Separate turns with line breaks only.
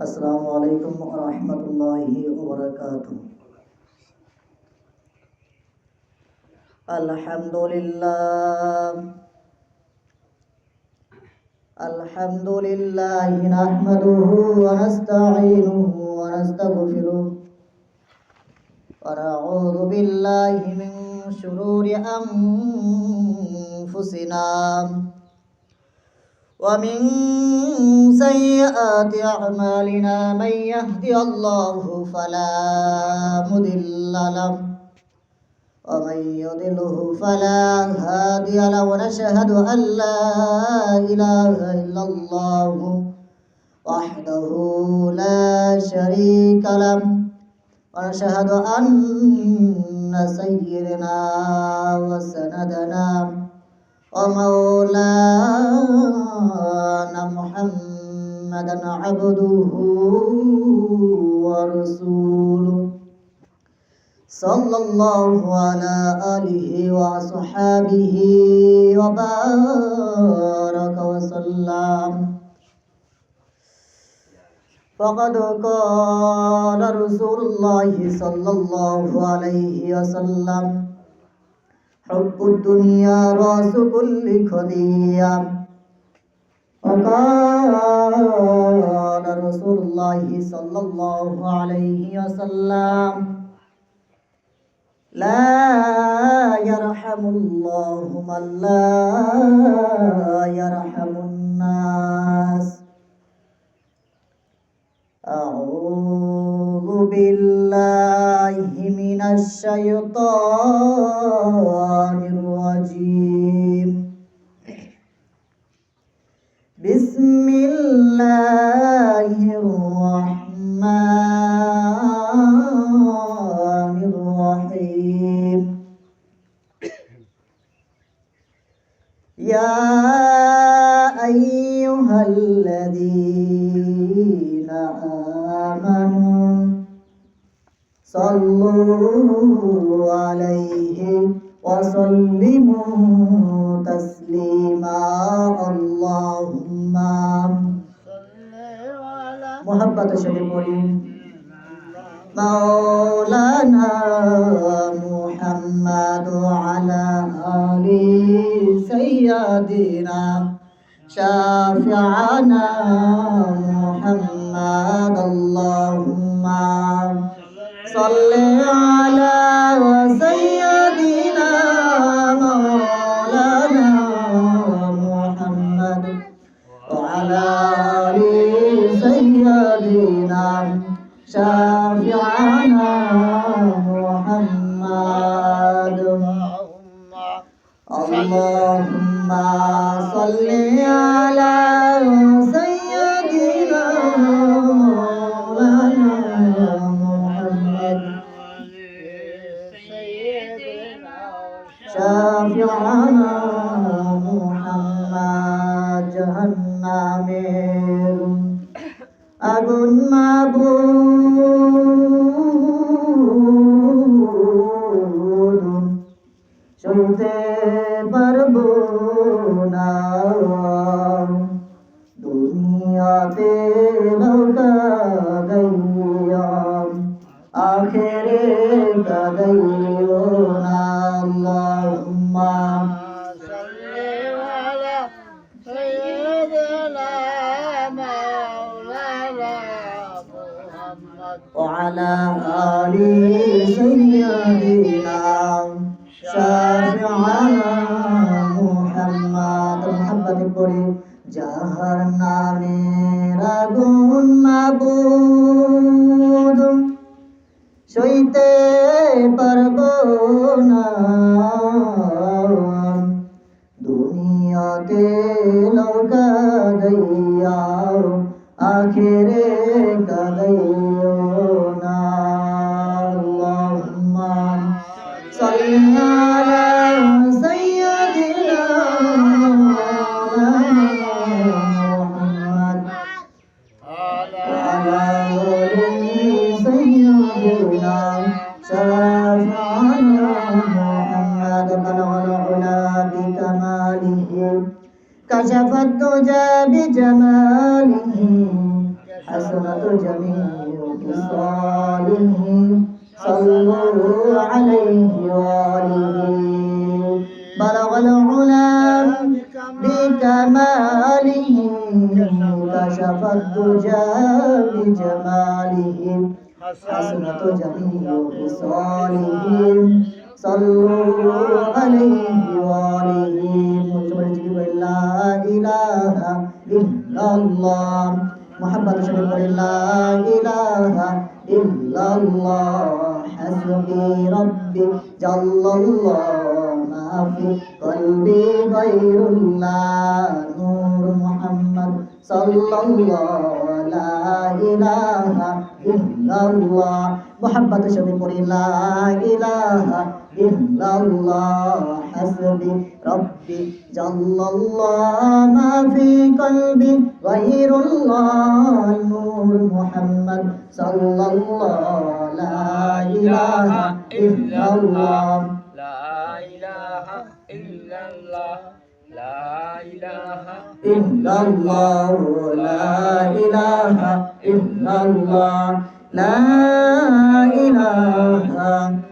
আসসালামু আলাইকুম ওয়া রাহমাতুল্লাহি ওয়া বারাকাতুহু। আলহামদুলিল্লাহ নাহমাদুহু ওয়া নাস্তাঈনুহু ওয়া নাস্তাগফিরুহ ওয়া নাউযু বিল্লাহি মিন শুরুরি আনফুসিনা ومن سيئات أعمالنا من يهدي الله فلا مضل له ومن يضلله فلا هادي له ونشهد أن لا إله إلا الله وحده لا شريك له ونشهد أن سيدنا وسندنا ومولانا محمدا عبده ورسوله صلى الله على آله وصحابه وبارك وسلم. فقد قال رسول الله صلى الله عليه وسلم حب الدنيا رأس كل خطيئة. وقال رسول الله صلى الله عليه وسلم لا يرحم الله من لا يرحم الناس. أعوذ بالله من الشيطان الرجيم. بسم الله الرحمن الرحيم. يا أيها الذين آمنوا صلوا عليه وسلموا تسليما. اللهم محبت شريف مولانا محمد وعلى آل سيدنا شافعنا محمد. اللهم صل على سيدنا مولانا محمد وعلى آل سيدنا شافعنا محمد. اللهم صل على سيدنا مولانا محمد شافعنا محمد. জাহান্নামের আগুন মাবুদ সইতে পারবো না। দুনিয়াতে নৌকা গাইয়া আখেরে কাদাইও না। আল্লাহুম্মা সাল্লি আলা সাইয়্যিদিনা মাওলানা মুহাম্মদ ওয়া আলা আলি সাইয়্যিদিনা শাফি'ানা মুহাম্মদ। মোহাম্মদ পড়ে যাহার নামের আগুন মাবুদ সইতে পারবো না। দুনিয়াতে নৌকা গাইয়া আখেরে কাদাইও না। আল্লাহুম্মা সাল্লি আলা সাইয়্যিদিনা মুহাম্মদ ওয়া আলা আলি সাইয়্যিদিনা শাফি'ানা মুহাম্মদ। বালাগাল উলা বিকামালিহি كشف الدجى بجماله حسنة جميع خصاله صلوا عليه وآله بلغ العلا بكماله كشف الدجى بجماله حسنة جميع خصاله صلوا عليه وآله لا إله إلا الله محمد رسول لا إله إلا الله حسبي ربي جل الله ما في قلبي غير الله نور محمد صلى الله لا إله إلا الله محمد رسول لا إله إلا الله حسبي ربي جل الله ما في قلبي غير الله نور محمد صلى الله لا إله إلا الله
لا إله إلا الله لا إله
إلا الله لا إله إلا الله لا إله